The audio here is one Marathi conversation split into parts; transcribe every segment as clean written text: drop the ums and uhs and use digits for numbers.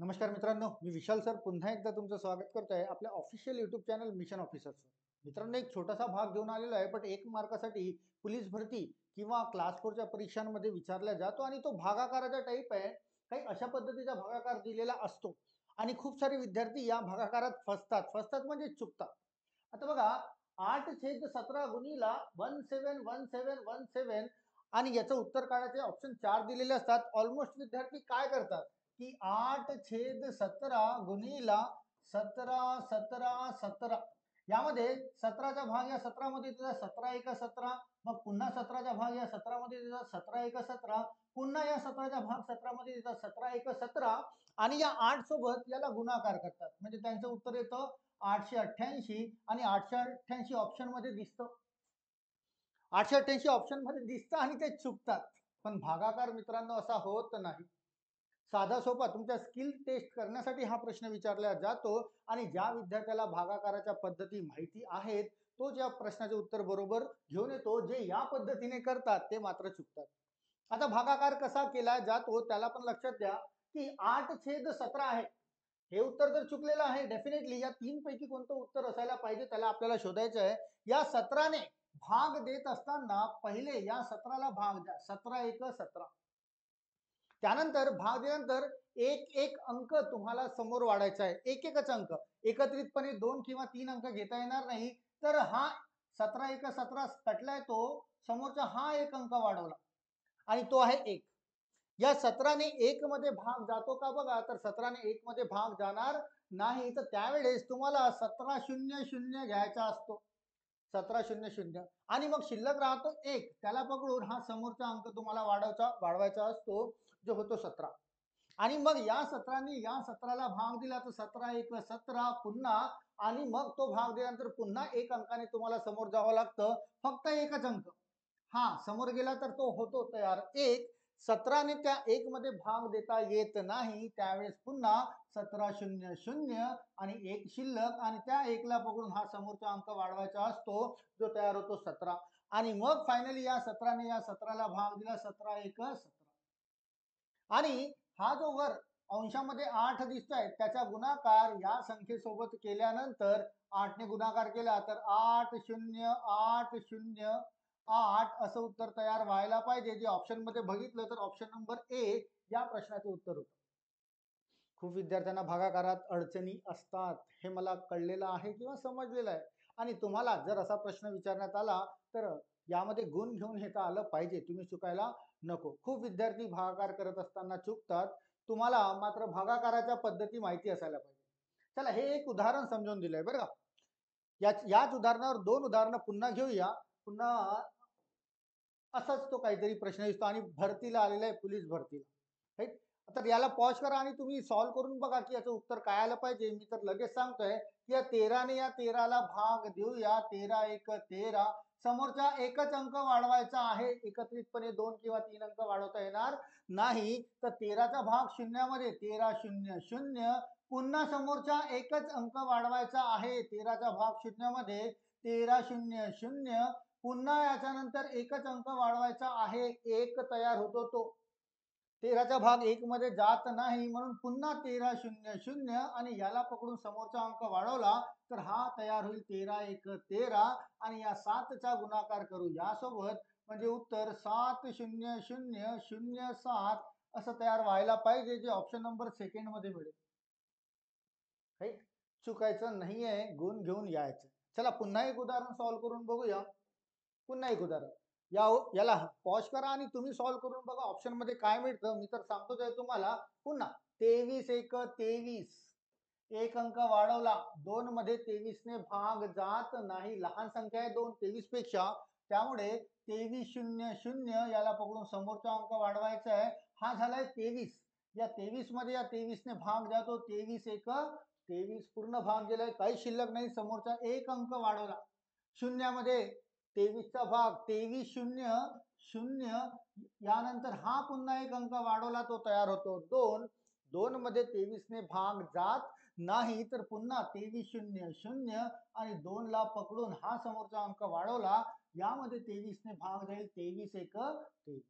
नमस्कार मित्रांनो, मी विशाल सर पुन्हा एकदा तुमचं स्वागत करतोय आपल्या ऑफिशियल यूट्यूब चॅनल मिशन ऑफिसरचं. मित्रांनो, एक छोटासा भाग घेऊन आलेलो आहे, पण 1 मार्कासाठी पोलीस भरती किंवा क्लास 4च्या परीक्षांमध्ये विचारला जातो आणि तो भागाकाराचा टाईप आहे. काही अशा पद्धतीचा भागाकार दिलेला असतो आणि खूप सारे विद्यार्थी या भागाकारात फसतात. फसतात म्हणजे चुकतात. आता बघा, 8/17 गुणिला 171717 आणि याचं उत्तर काढायचे ऑप्शन 4 दिलेले असतात. ऑलमोस्ट विद्यार्थी काय करतात की 8/17 गुणिला 17 यामध्ये 17चा भाग या 17 मध्ये दिला, 17 एका 17, मग पुन्हा 17चा भाग या 17 मध्ये दिला, 17 एका 17, पुन्हा या 17चा भाग 17 मध्ये दिला, 17 एका 17 आणि या 8 सोबत याला गुणाकार करतात. म्हणजे त्यांचं उत्तर येतं 888 आणि 888 ऑप्शन मध्ये दिसतं. 888 ऑप्शन मध्ये दिसतं आणि ते चुकतात. पण भागाकार मित्रांनो असा होत नाही. साधा सोपा तुमच्या स्किल टेस्ट करण्यासाठी हा प्रश्न विचारला जातो आणि ज्या विद्यार्थ्याला भागाकाराच्या पद्धती माहिती आहेत तो ज्या प्रश्नाचे उत्तर बरोबर घेऊन येतो, जे या पद्धतीने करतात ते मात्र चुकतात. आता भागाकार कसा केला जातो त्याला पण लक्षात द्या की 8/17 आहे. हे उत्तर तर चुकलेलं आहे डेफिनेटली. या 3 पैकी कोणतं उत्तर असायला पाहिजे त्याला आपल्याला शोधायचं आहे. या 17ने भाग देत असताना पहिले या 17ला भाग द्या, 17 एक 17. त्यानंतर भाग दिल्यानंतर एक एक अंक तुम्हाला समोर वाढायचा आहे. एक एकच अंक एकत्रितपणे 2 किंवा 3 अंक घेता येणार नाही. तर हा 17 एक 17 कटलाय, तो समोरचा हा एक अंक वाढवला आणि तो आहे 1. या 17ने 1 मध्ये भाग जातो का बघा, तर 17ने 1 मध्ये भाग जाणार नाही. तर त्यावेळेस तुम्हाला 1700 घ्यायचा असतो, 1700 आणि मग शिल्लक राहतो 1. त्याला पकडून हा समोरचा अंक तुम्हाला वाढवायचा असतो, जो होतो 17. आणि मग या 17ने या 17ला भाग दिला तर 17 एक 17 पुन्हा, आणि मग तो भाग दिल्यानंतर पुन्हा एक अंकाने तुम्हाला समोर जावं लागतं. फक्त एकच अंक हा समोर गेला तर तो होतो तयार 1. 17ने त्या 1 मध्ये भाग देता येत नाही, त्यावेळेस पुन्हा 1700 आणि 1 शिल्लक आणि त्या 1ला पकडून हा समोरचा अंक वाढवायचा असतो, जो तयार होतो 17. आणि मग फायनली या 17ने या 17ला भाग दिला, 17 एक 17 आणि हा जो वर अंशामध्ये 8 दिसतोय त्याचा गुणाकार या संख्येसोबत केल्यानंतर 8 ने गुणाकार केला तर 80808 असं उत्तर तयार व्हायला पाहिजे. जे ऑप्शन मध्ये बघितलं तर ऑप्शन नंबर ए या प्रश्नाचे उत्तर होतं. खूप विद्यार्थ्यांना भागाकारात अडचणी असतात, हे मला कळलेलं आहे किंवा समजलेलं आहे. आणि तुम्हाला जर असा प्रश्न विचारण्यात आला तर यामध्ये गुण घेऊन येता आलं पाहिजे, तुम्ही चुकायला नको. खूप विद्यार्थी भागाकार करत असताना चुकतात. तुम्हाला मात्र भागाकाराच्या पद्धती माहिती असायला पाहिजे. चला, हे एक उदाहरण समजून दिलंय बरं का. याच उदाहरणावर 2 उदाहरणं पुन्हा घेऊया. पुन्हा असाच तो काहीतरी प्रश्न दिसतो आणि भरतीला आलेला आहे, पोलीस भरतीला, राईट. तर याला पॉज करा आणि तुम्ही सॉल्व्ह करून बघा की याचं उत्तर काय आलं पाहिजे. मी तर लगेच सांगतोय की या 13ने या 13ला भाग देऊया, 13 एक 13. समोरचा एकच अंक वाढवायचा आहे, एकत्रितपणे 2 किंवा 3 अंक वाढवता येणार नाही. तर 13चा भाग शून्यामध्ये 1300, पुन्हा समोरचा एकच अंक वाढवायचा आहे, 13चा भाग शून्यामध्ये 1300, पुन्हा याच्यानंतर एकच अंक वाढवायचा आहे, 1 तयार होतो. तो 13चा भाग 1 मध्ये जात नाही म्हणून पुन्हा 1300 आणि याला पकडून समोरचा अंक वाढवला तर हा तयार होईल 13 एक 13 आणि या 7चा गुणाकार करू यासोबत, म्हणजे उत्तर 70007 असं तयार व्हायला पाहिजे, जे ऑप्शन नंबर सेकंड मध्ये मिळेल. राईट. चुकायचं नाहीये, गुण घेऊन यायचं. चला पुन्हा एक उदाहरण सॉल्व्ह करून बघूया. पुन्हा एक उदाहरण याला पॉज करा आणि तुम्ही सॉल्व्ह करून बघा ऑप्शन मध्ये काय मिळतं. मी तर सांगतोच आहे तुम्हाला. पुन्हा 23 एक 23, एक अंक वाढवला, 2 मध्ये 23 ने भाग जात नाही. लहान संख्या आहे 2 23 पेक्षा, त्यामुळे 2300 याला पकडून समोरचा अंक वाढवायचा आहे. हा झालाय 23. या 23 मध्ये या 23 ने भाग जातो, 23 एक 23 पूर्ण भाग गेलाय, काही शिल्लक नाही. समोरचा एक अंक वाढवला, शून्यामध्ये 23चा भाग 2300, यानंतर हा पुन्हा एक अंक वाढवला, तो तयार होतो 2. 2 मध्ये 23 ने भाग जात नाही, तर पुन्हा 2300 आणि 2 ला पकडून हा समोरचा अंक वाढवला, यामध्ये 23 ने भाग जाईल, 23 एक 23.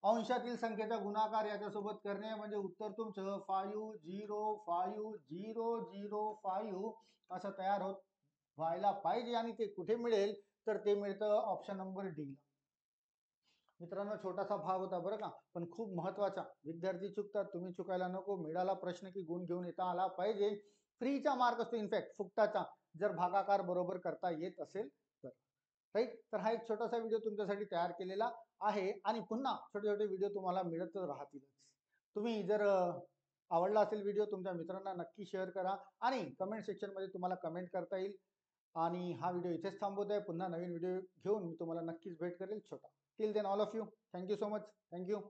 अंशातील संख्येचा गुणाकार याच्यासोबत करणे म्हणजे उत्तर तुमचं 505005 असं तयार होत व्हायला पाहिजे. आणि ते कुठे मिळेल तर ते मिळतं ऑप्शन नंबर डी. मित्रांनो छोटासा भाग होता बरं का, पण खूप महत्वाचा. विद्यार्थी चुकतात, तुम्ही चुकायला नको. मिळाला प्रश्न की गुण घेऊन येता आला पाहिजे. फ्रीचा मार्क असतो इनफॅक्ट फुकटाचा, जर भागाकार बरोबर करता येत असेल तर. राईट, तर हा एक छोटासा व्हिडिओ तुमच्यासाठी तयार केलेला आहे. आणि पुन्हा छोटे छोटे व्हिडिओ तुम्हाला मिळत राहतीलच. तुम्ही जर आवडला असेल व्हिडिओ तुमच्या मित्रांना नक्की शेअर करा आणि कमेंट सेक्शन मध्ये तुम्हाला कमेंट करता येईल. आणि हा व्हिडिओ इथेच थांबवत आहे. पुन्हा नवीन व्हिडिओ घेऊन मी तुम्हाला नक्कीच भेट करेल छोटा. Till then all of you, thank you so much. Thank you.